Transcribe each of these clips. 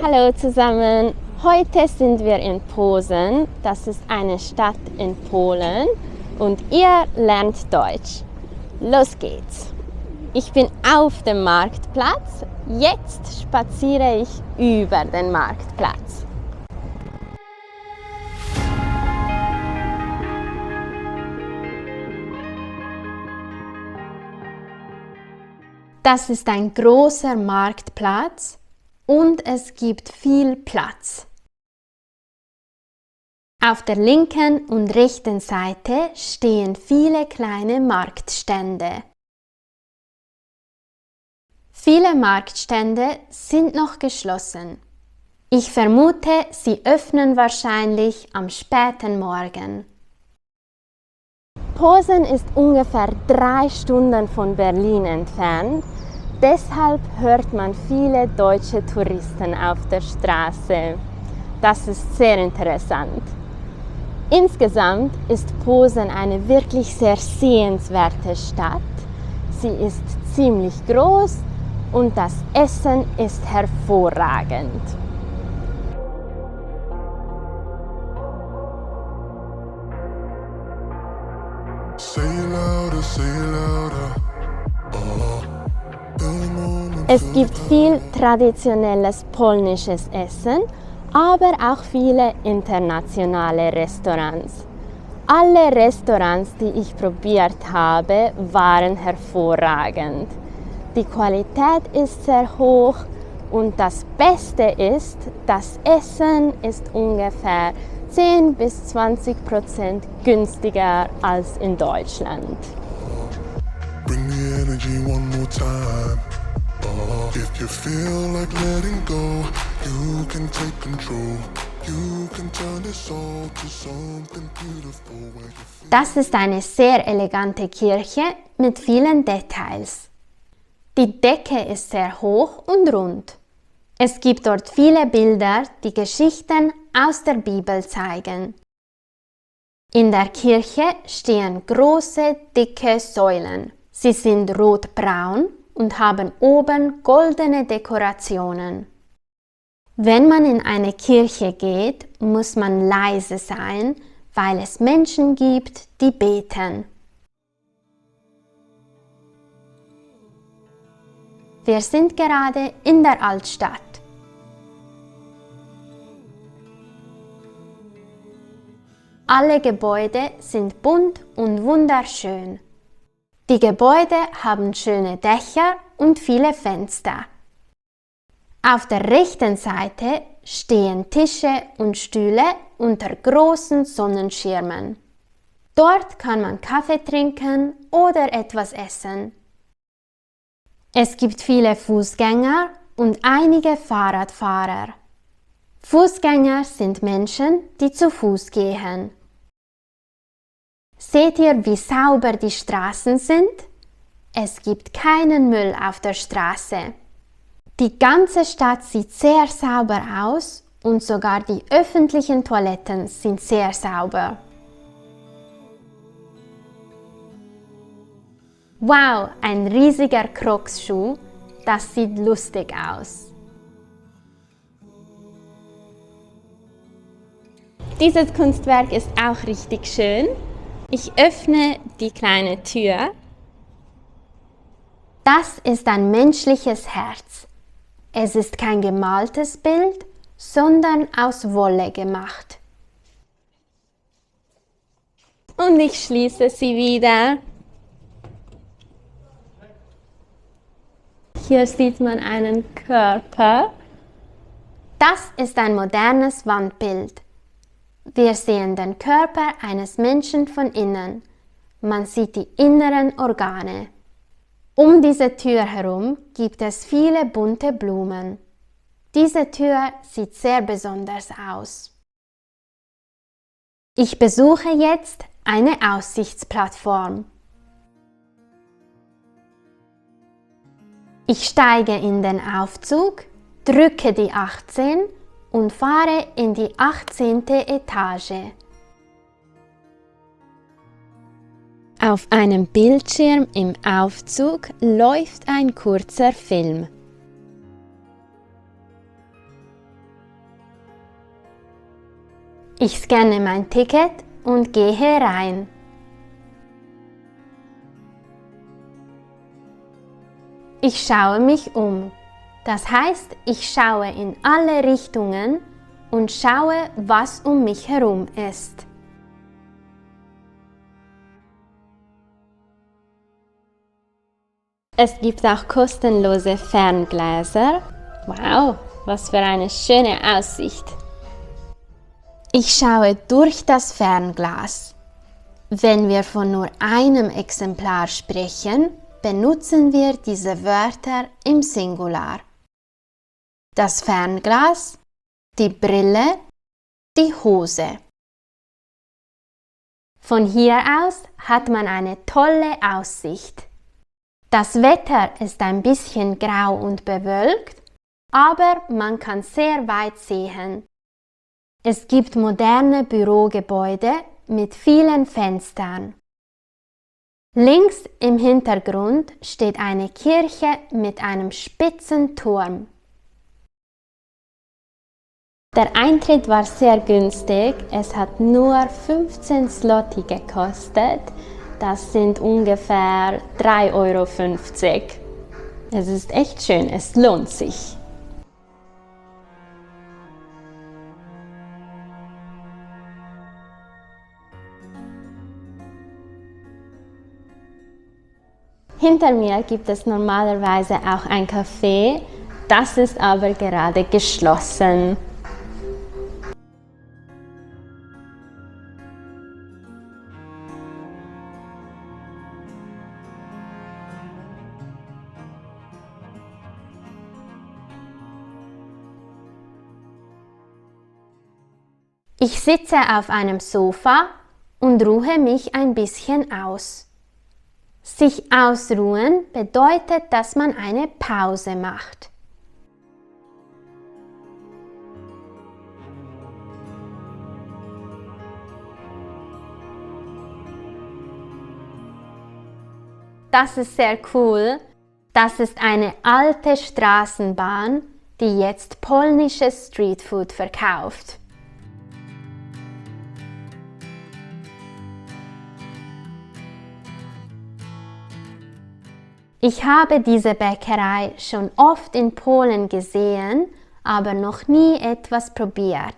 Hallo zusammen, heute sind wir in Posen, das ist eine Stadt in Polen und ihr lernt Deutsch. Los geht's! Ich bin auf dem Marktplatz, jetzt spaziere ich über den Marktplatz. Das ist ein großer Marktplatz und es gibt viel Platz. Auf der linken und rechten Seite stehen viele kleine Marktstände. Viele Marktstände sind noch geschlossen. Ich vermute, sie öffnen wahrscheinlich am späten Morgen. Posen ist ungefähr 3 Stunden von Berlin entfernt. Deshalb hört man viele deutsche Touristen auf der Straße. Das ist sehr interessant. Insgesamt ist Posen eine wirklich sehr sehenswerte Stadt. Sie ist ziemlich groß und das Essen ist hervorragend. Es gibt viel traditionelles polnisches Essen, aber auch viele internationale Restaurants. Alle Restaurants, die ich probiert habe, waren hervorragend. Die Qualität ist sehr hoch und das Beste ist, das Essen ist ungefähr 10 bis 20% günstiger als in Deutschland. Bring the energy one more time. If you feel like letting go, you can take control. You can turn this all to something beautiful where you feel. Das ist eine sehr elegante Kirche mit vielen Details. Die Decke ist sehr hoch und rund. Es gibt dort viele Bilder, die Geschichten aus der Bibel zeigen. In der Kirche stehen große, dicke Säulen. Sie sind rotbraun und haben oben goldene Dekorationen. Wenn man in eine Kirche geht, muss man leise sein, weil es Menschen gibt, die beten. Wir sind gerade in der Altstadt. Alle Gebäude sind bunt und wunderschön. Die Gebäude haben schöne Dächer und viele Fenster. Auf der rechten Seite stehen Tische und Stühle unter großen Sonnenschirmen. Dort kann man Kaffee trinken oder etwas essen. Es gibt viele Fußgänger und einige Fahrradfahrer. Fußgänger sind Menschen, die zu Fuß gehen. Seht ihr, wie sauber die Straßen sind? Es gibt keinen Müll auf der Straße. Die ganze Stadt sieht sehr sauber aus und sogar die öffentlichen Toiletten sind sehr sauber. Wow, ein riesiger Crocs-Schuh, das sieht lustig aus. Dieses Kunstwerk ist auch richtig schön. Ich öffne die kleine Tür. Das ist ein menschliches Herz. Es ist kein gemaltes Bild, sondern aus Wolle gemacht. Und ich schließe sie wieder. Hier sieht man einen Körper. Das ist ein modernes Wandbild. Wir sehen den Körper eines Menschen von innen. Man sieht die inneren Organe. Um diese Tür herum gibt es viele bunte Blumen. Diese Tür sieht sehr besonders aus. Ich besuche jetzt eine Aussichtsplattform. Ich steige in den Aufzug, drücke die 18 und fahre in die 18. Etage. Auf einem Bildschirm im Aufzug läuft ein kurzer Film. Ich scanne mein Ticket und gehe rein. Ich schaue mich um. Das heißt, ich schaue in alle Richtungen und schaue, was um mich herum ist. Es gibt auch kostenlose Ferngläser. Wow, was für eine schöne Aussicht! Ich schaue durch das Fernglas. Wenn wir von nur einem Exemplar sprechen, benutzen wir diese Wörter im Singular. Das Fernglas, die Brille, die Hose. Von hier aus hat man eine tolle Aussicht. Das Wetter ist ein bisschen grau und bewölkt, aber man kann sehr weit sehen. Es gibt moderne Bürogebäude mit vielen Fenstern. Links im Hintergrund steht eine Kirche mit einem spitzen Turm. Der Eintritt war sehr günstig, es hat nur 15 Zloty gekostet. Das sind ungefähr 3,50 €. Es ist echt schön, es lohnt sich. Hinter mir gibt es normalerweise auch ein Café, das ist aber gerade geschlossen. Ich sitze auf einem Sofa und ruhe mich ein bisschen aus. Sich ausruhen bedeutet, dass man eine Pause macht. Das ist sehr cool. Das ist eine alte Straßenbahn, die jetzt polnisches Streetfood verkauft. Ich habe diese Bäckerei schon oft in Polen gesehen, aber noch nie etwas probiert.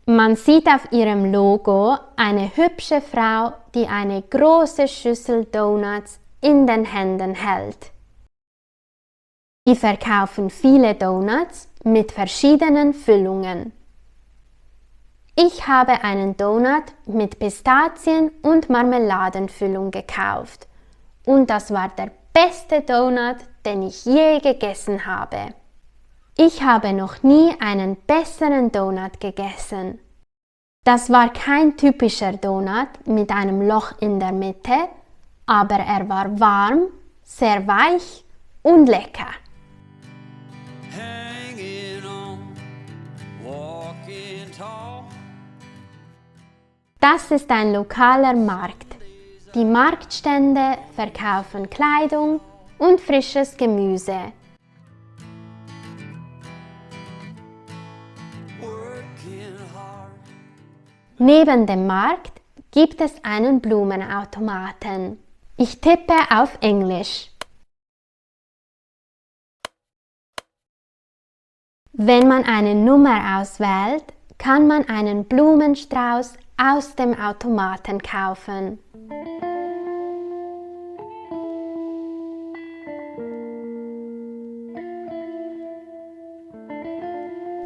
Man sieht auf ihrem Logo eine hübsche Frau, die eine große Schüssel Donuts in den Händen hält. Die verkaufen viele Donuts mit verschiedenen Füllungen. Ich habe einen Donut mit Pistazien- und Marmeladenfüllung gekauft und das war der beste Donut, den ich je gegessen habe. Ich habe noch nie einen besseren Donut gegessen. Das war kein typischer Donut mit einem Loch in der Mitte, aber er war warm, sehr weich und lecker. Das ist ein lokaler Markt. Die Marktstände verkaufen Kleidung und frisches Gemüse. Neben dem Markt gibt es einen Blumenautomaten. Ich tippe auf Englisch. Wenn man eine Nummer auswählt, kann man einen Blumenstrauß aus dem Automaten kaufen.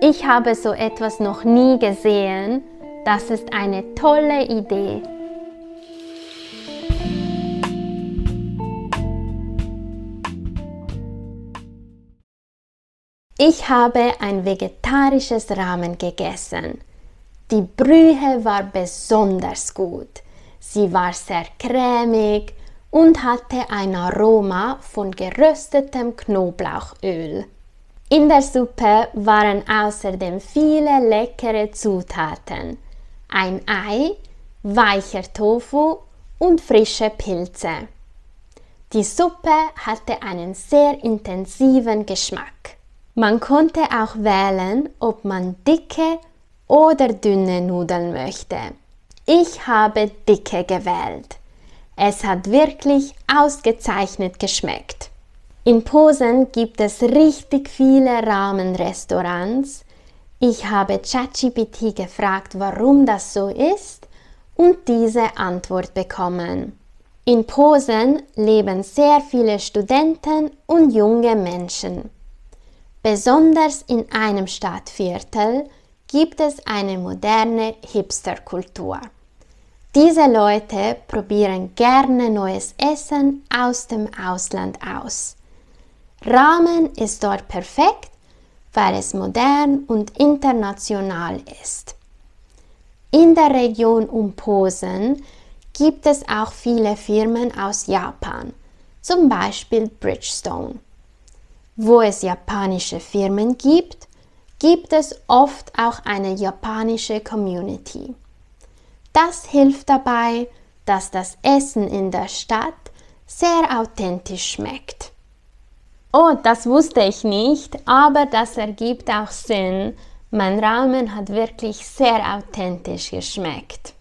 Ich habe so etwas noch nie gesehen. Das ist eine tolle Idee. Ich habe ein vegetarisches Ramen gegessen. Die Brühe war besonders gut. Sie war sehr cremig und hatte ein Aroma von geröstetem Knoblauchöl. In der Suppe waren außerdem viele leckere Zutaten. Ein Ei, weicher Tofu und frische Pilze. Die Suppe hatte einen sehr intensiven Geschmack. Man konnte auch wählen, ob man dicke oder dünne Nudeln möchte. Ich habe dicke gewählt. Es hat wirklich ausgezeichnet geschmeckt. In Posen gibt es richtig viele Ramen-Restaurants. Ich habe ChatGPT gefragt, warum das so ist, und diese Antwort bekommen. In Posen leben sehr viele Studenten und junge Menschen. Besonders in einem Stadtviertel gibt es eine moderne Hipsterkultur. Diese Leute probieren gerne neues Essen aus dem Ausland aus. Ramen ist dort perfekt, weil es modern und international ist. In der Region um Posen gibt es auch viele Firmen aus Japan, zum Beispiel Bridgestone. Wo es japanische Firmen gibt, gibt es oft auch eine japanische Community. Das hilft dabei, dass das Essen in der Stadt sehr authentisch schmeckt. Oh, das wusste ich nicht, aber das ergibt auch Sinn. Mein Ramen hat wirklich sehr authentisch geschmeckt.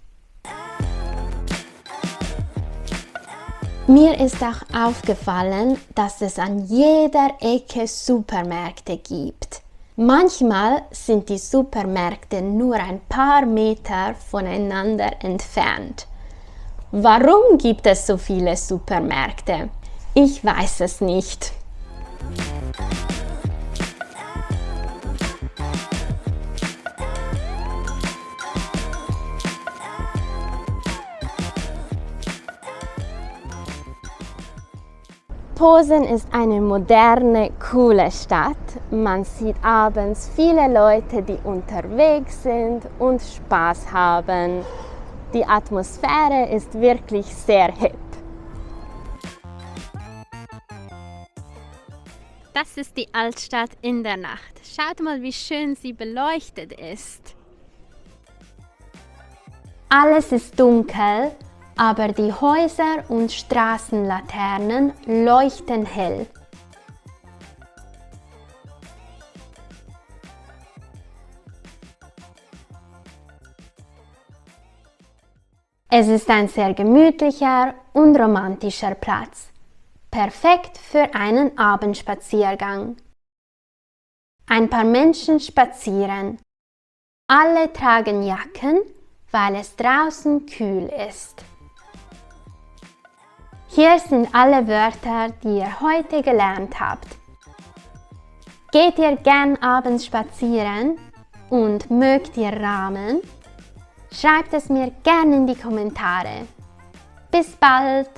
Mir ist auch aufgefallen, dass es an jeder Ecke Supermärkte gibt. Manchmal sind die Supermärkte nur ein paar Meter voneinander entfernt. Warum gibt es so viele Supermärkte? Ich weiß es nicht. Posen ist eine moderne, coole Stadt. Man sieht abends viele Leute, die unterwegs sind und Spaß haben. Die Atmosphäre ist wirklich sehr hip. Das ist die Altstadt in der Nacht. Schaut mal, wie schön sie beleuchtet ist. Alles ist dunkel, aber die Häuser und Straßenlaternen leuchten hell. Es ist ein sehr gemütlicher und romantischer Platz. Perfekt für einen Abendspaziergang. Ein paar Menschen spazieren. Alle tragen Jacken, weil es draußen kühl ist. Hier sind alle Wörter, die ihr heute gelernt habt. Geht ihr gern abends spazieren und mögt ihr Ramen? Schreibt es mir gern in die Kommentare. Bis bald!